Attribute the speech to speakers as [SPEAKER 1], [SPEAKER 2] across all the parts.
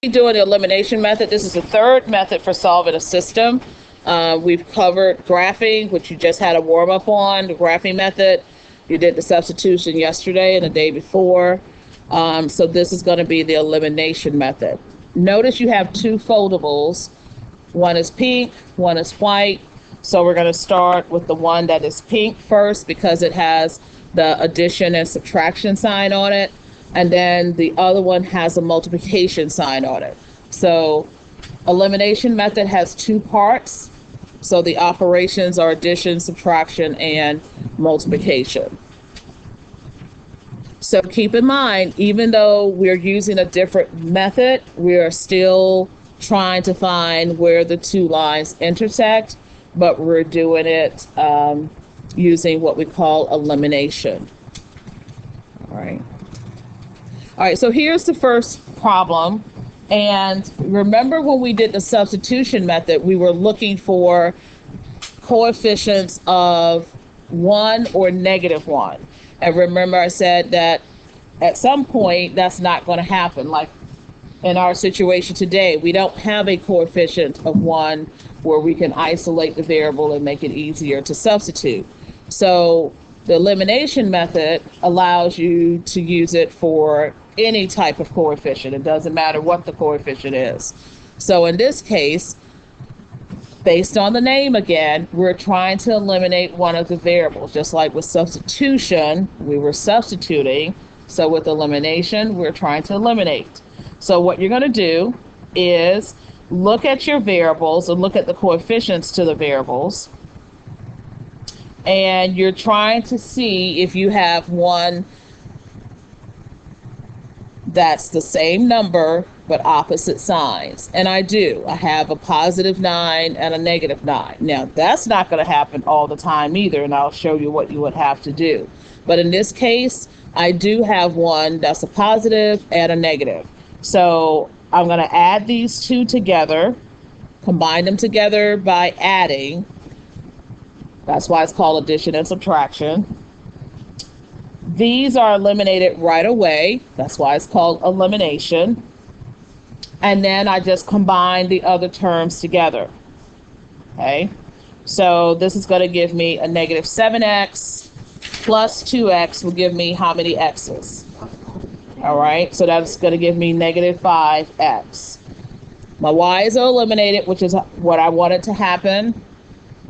[SPEAKER 1] Doing the elimination method. This is the third method for solving a system. We've covered graphing, which you just had a warm up on, the graphing method. You did the substitution yesterday and the day before. So this is going to be the elimination method. Notice you have two foldables. One is pink, one is white. So we're going to start with the one that is pink first because it has the addition and subtraction sign on it. And then the other one has a multiplication sign on it. So elimination method has two parts. So the operations are addition, subtraction, and multiplication. So keep in mind, even though we're using a different method, we are still trying to find where the two lines intersect, but we're doing it using what we call elimination. All right. All right, so here's the first problem. And remember when we did the substitution method, we were looking for coefficients of 1 or -1. And remember I said that at some point that's not going to happen. Like in our situation today, we don't have a coefficient of 1 where we can isolate the variable and make it easier to substitute. So the elimination method allows you to use it for any type of coefficient. It doesn't matter what the coefficient is. So in this case, based on the name again, we're trying to eliminate one of the variables. Just like with substitution, we were substituting. So with elimination, we're trying to eliminate. So what you're going to do is look at your variables and look at the coefficients to the variables. And you're trying to see if you have one that's the same number but opposite signs. And I do. I have a +9 and a -9. Now that's not going to happen all the time either, and I'll show you what you would have to do. But in this case, I do have one that's a positive and a negative. So I'm going to add these two together, combine them together by adding. That's why it's called addition and subtraction. These are eliminated right away. That's why it's called elimination. And then I just combine the other terms together. Okay, so this is going to give me a -7x plus 2x will give me how many x's? All right, so that's going to give me -5x. My y's are eliminated, which is what I wanted to happen.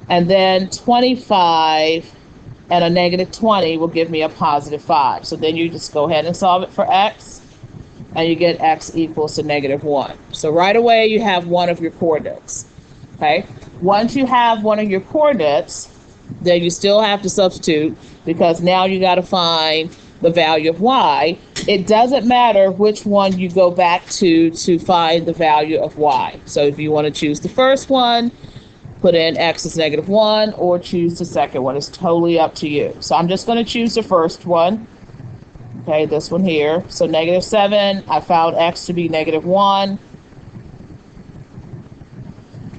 [SPEAKER 1] And then 25 and a -20 will give me a +5. So then you just go ahead and solve it for x, and you get x equals to -1. So right away you have one of your coordinates. Okay, once you have one of your coordinates, then you still have to substitute, because now you got to find the value of y. It doesn't matter which one you go back to find the value of y. So if you want to choose the first one, put in x is -1, or choose the second one. It's totally up to you. So I'm just going to choose the first one. Okay, this one here. So -7, I found x to be -1.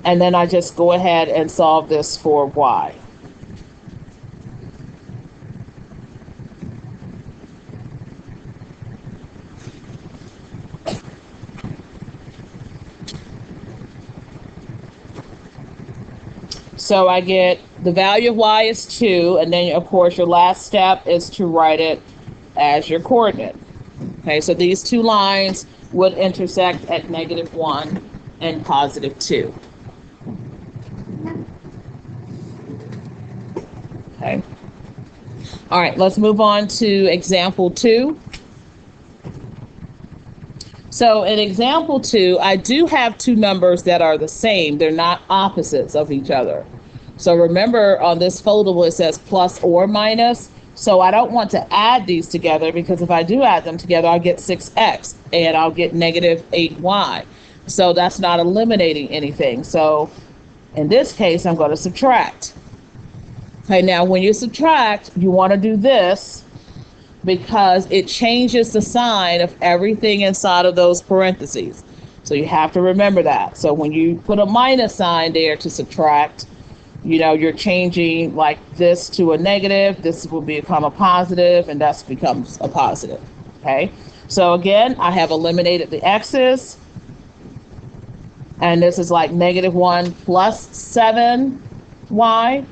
[SPEAKER 1] And then I just go ahead and solve this for y. So I get the value of y is 2, and then of course your last step is to write it as your coordinate. Okay, so these two lines would intersect at -1 and +2. Okay. All right, let's move on to example 2. So in example 2, I do have two numbers that are the same. They're not opposites of each other. So remember on this foldable, it says plus or minus. So I don't want to add these together, because if I do add them together, I'll get 6x and I'll get -8y. So that's not eliminating anything. So in this case, I'm going to subtract. Okay, now when you subtract, you want to do this because it changes the sign of everything inside of those parentheses. So you have to remember that. So when you put a minus sign there to subtract, you know, you're changing like this to a negative, this will become a positive, and that becomes a positive. Okay, so again, I have eliminated the x's. And this is like -1 plus 7y.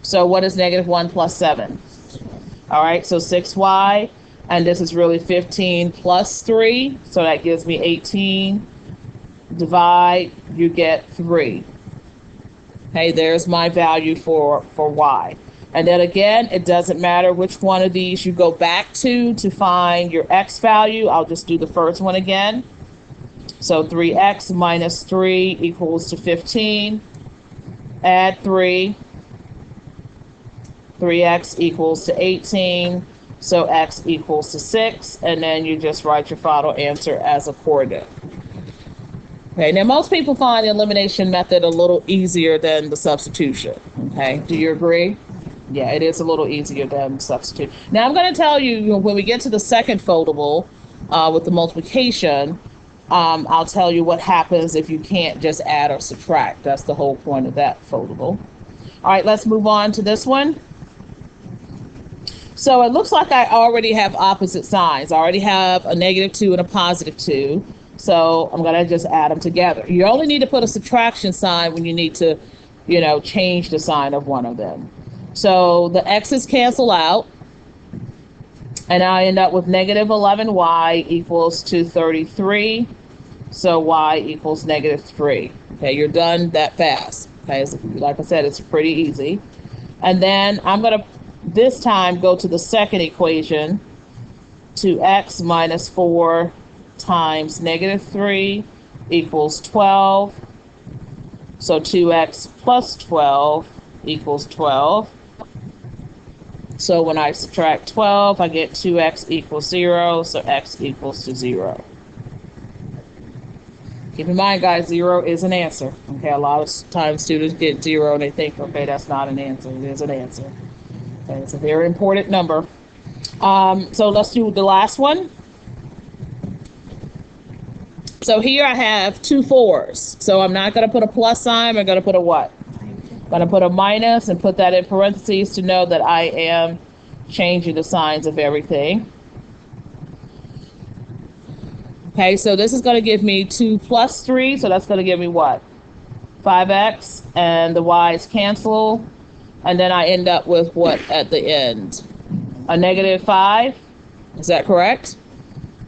[SPEAKER 1] So what is -1 plus 7? All right, so 6y. And this is really 15 plus 3. So that gives me 18. Divide, you get 3. Okay, there's my value for y. And then again, it doesn't matter which one of these you go back to find your x value. I'll just do the first one again. So 3x minus 3 equals to 15. Add 3. 3x equals to 18. So x equals to 6. And then you just write your final answer as a coordinate. Okay, now most people find the elimination method a little easier than the substitution. Okay, do you agree? Yeah, it is a little easier than substitute. Now I'm going to tell you, when we get to the second foldable with the multiplication, I'll tell you what happens if you can't just add or subtract. That's the whole point of that foldable. All right, let's move on to this one. So it looks like I already have opposite signs. I already have a -2 and a +2. So I'm going to just add them together. You only need to put a subtraction sign when you need to, change the sign of one of them. So the x's cancel out. And I end up with -11y equals to 33. So y equals -3. Okay, you're done that fast. Okay, like I said, it's pretty easy. And then I'm going to, this time, go to the second equation. 2x minus 4 times -3 equals 12. So 2x plus 12 equals 12. So when I subtract 12, I get 2x equals 0, so x equals to 0. Keep in mind, guys, 0 is an answer. Okay, a lot of times students get 0 and they think, okay, that's not an answer. It is an answer. Okay, it's a very important number. So let's do the last one. So here I have 2 4s. So I'm not going to put a plus sign. I'm going to put a what? I'm going to put a minus and put that in parentheses to know that I am changing the signs of everything. Okay, so this is going to give me 2 plus 3. So that's going to give me what? 5x, and the y's cancel. And then I end up with what at the end? A -5. Is that correct?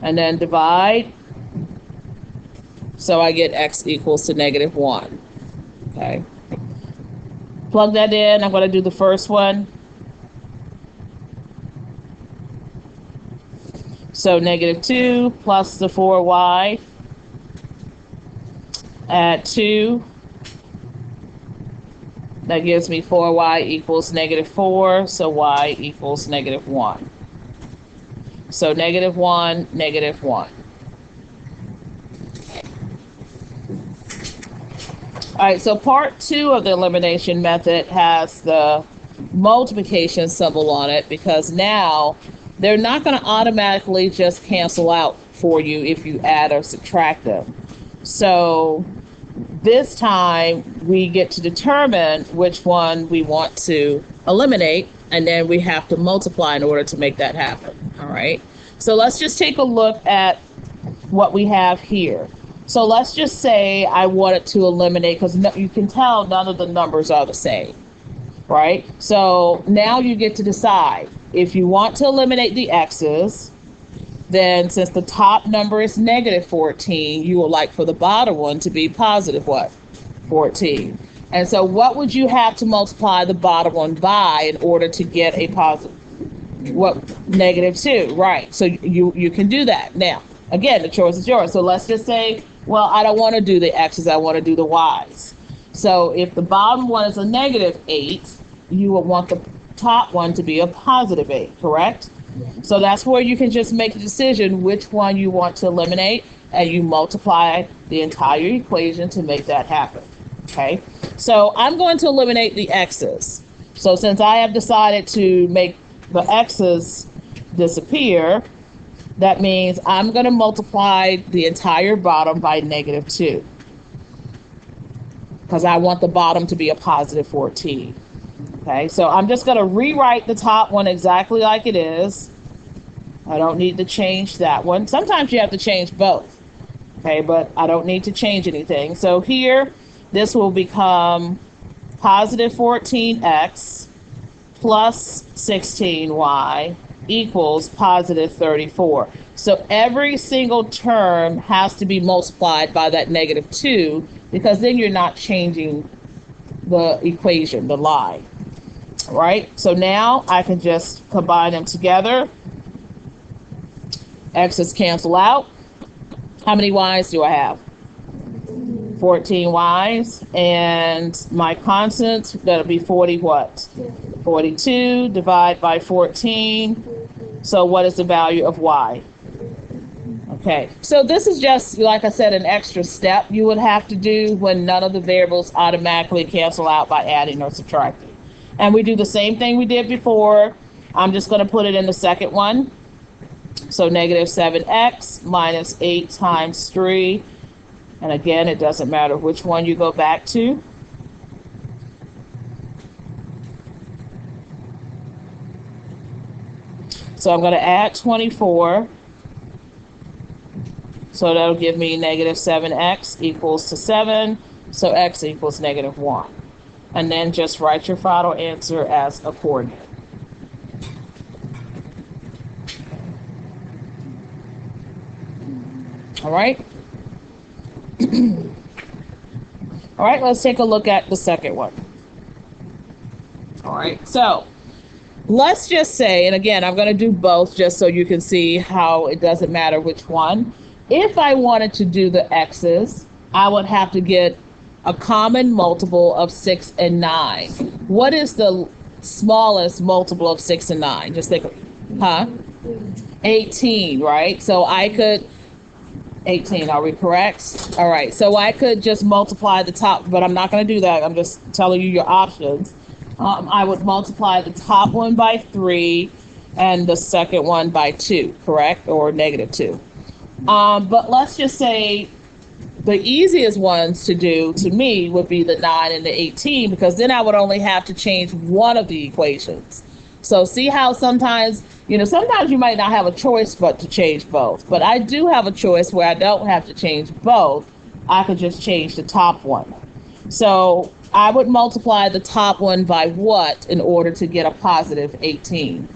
[SPEAKER 1] And then divide. So I get x equals to -1. Okay. Plug that in. I'm going to do the first one. So -2 plus the 4y. Add 2. That gives me 4y equals -4. So y equals -1. So -1, -1. All right, so part 2 of the elimination method has the multiplication symbol on it, because now they're not going to automatically just cancel out for you if you add or subtract them. So this time we get to determine which one we want to eliminate, and then we have to multiply in order to make that happen. All right, so let's just take a look at what we have here. So let's just say I wanted to eliminate, because you can tell none of the numbers are the same, right? So now you get to decide. If you want to eliminate the x's, then since the top number is -14, you would like for the bottom one to be positive what? 14. And so what would you have to multiply the bottom one by in order to get a positive? What? -2, right? So you can do that. Now, again, the choice is yours. So let's just say, well, I don't want to do the x's, I want to do the y's. So if the bottom one is a -8, you would want the top one to be a +8, correct? So that's where you can just make a decision which one you want to eliminate, and you multiply the entire equation to make that happen. Okay, so I'm going to eliminate the x's. So since I have decided to make the x's disappear, that means I'm going to multiply the entire bottom by -2, because I want the bottom to be a +14. Okay, so I'm just going to rewrite the top one exactly like it is. I don't need to change that one. Sometimes you have to change both. Okay, but I don't need to change anything. So here, this will become positive 14x plus 16y equals positive 34. So every single term has to be multiplied by that negative 2, because then you're not changing the equation, the line. All right, so now I can just combine them together. X's cancel out. How many y's do I have? 14 y's, and my constant, that'll be 40 what? 42, divide by 14. So what is the value of y? Okay, so this is just, like I said, an extra step you would have to do when none of the variables automatically cancel out by adding or subtracting. And we do the same thing we did before. I'm just going to put it in the second one. So negative 7x minus 8 times 3. And again, it doesn't matter which one you go back to. So I'm going to add 24. So that'll give me negative 7x equals to 7. So x equals negative 1. And then just write your final answer as a coordinate. All right. All right, let's take a look at the second one. All right, so let's just say, and again, I'm going to do both just so you can see how it doesn't matter which one. If I wanted to do the x's, I would have to get a common multiple of 6 and 9. What is the smallest multiple of 6 and 9? Just think, 18, right? So I could 18, are we correct? All right, so I could just multiply the top, but I'm not going to do that. I'm just telling you your options. I would multiply the top one by 3 and the second one by 2, correct? Or negative 2. But let's just say the easiest ones to do to me would be the 9 and the 18, because then I would only have to change one of the equations. So see how sometimes you might not have a choice but to change both. But I do have a choice where I don't have to change both. I could just change the top one. So I would multiply the top one by what in order to get a positive 18?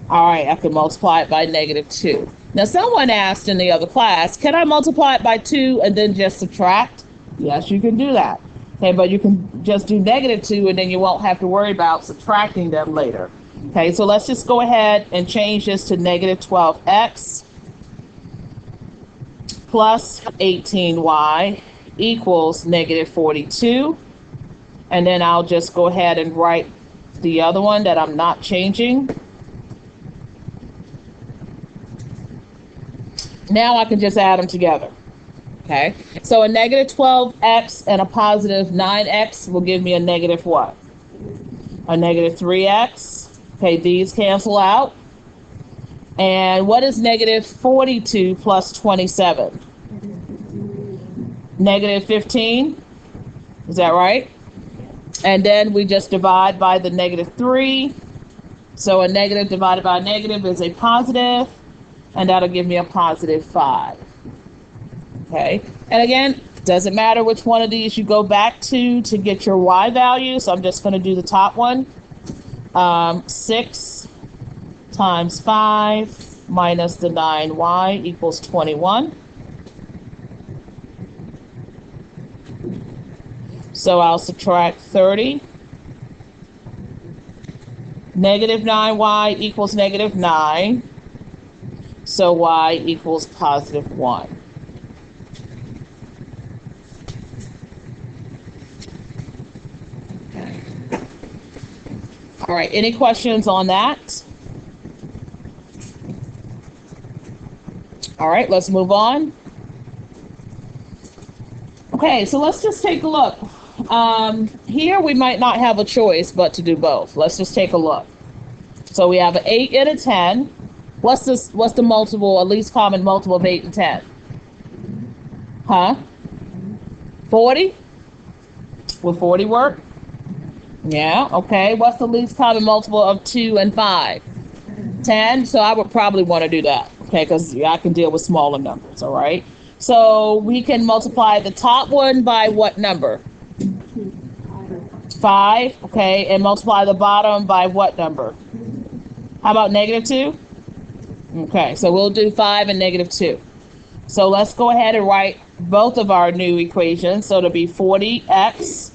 [SPEAKER 1] All right, I can multiply it by negative 2. Now, someone asked in the other class, can I multiply it by 2 and then just subtract? Yes, you can do that. Okay, but you can just do negative 2 and then you won't have to worry about subtracting them later. Okay, so let's just go ahead and change this to negative 12x plus 18y equals negative 42. And then I'll just go ahead and write the other one that I'm not changing. Now I can just add them together. Okay, so a negative 12x and a positive 9x will give me a negative what? A negative 3x. Okay, these cancel out. And what is negative 42 plus 27? Negative 15. Is that right? And then we just divide by the negative 3. So a negative divided by a negative is a positive, and that'll give me a positive 5. Okay, and again, doesn't matter which one of these you go back to get your y value. So I'm just going to do the top one. 6 times 5 minus the 9y equals 21. So I'll subtract 30. Negative 9y equals negative 9. So y equals positive 1. All right, any questions on that? All right, let's move on. Okay, so let's just take a look. Here we might not have a choice but to do both. Let's just take a look. So we have an 8 and a 10. What's the multiple, at least common multiple of 8 and 10? 40? Will 40 work? Yeah, okay. What's the least common multiple of 2 and 5? 10. So I would probably want to do that, okay, because I can deal with smaller numbers, all right? So we can multiply the top one by what number? 5, okay, and multiply the bottom by what number? How about -2? Okay, so we'll do 5 and -2. So let's go ahead and write both of our new equations. So it'll be 40x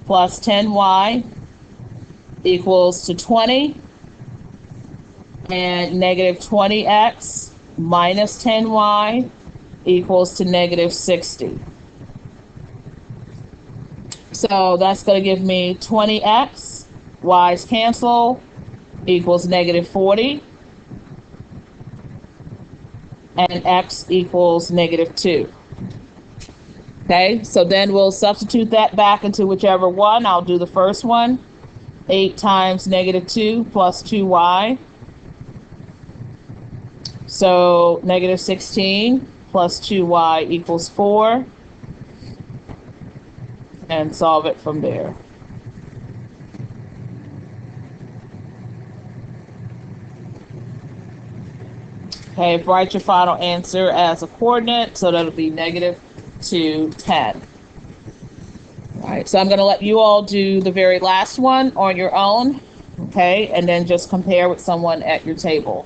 [SPEAKER 1] plus 10y equals to 20, and -20x minus 10y equals to -60. So that's going to give me 20x, y's cancel, equals -40, and x equals -2. Okay, so then we'll substitute that back into whichever one. I'll do the first one. 8 times -2 plus 2y. So -16 plus 2y equals 4. And solve it from there. Okay, write your final answer as a coordinate, so that'll be -2, 10. All right, so I'm going to let you all do the very last one on your own, okay, and then just compare with someone at your table.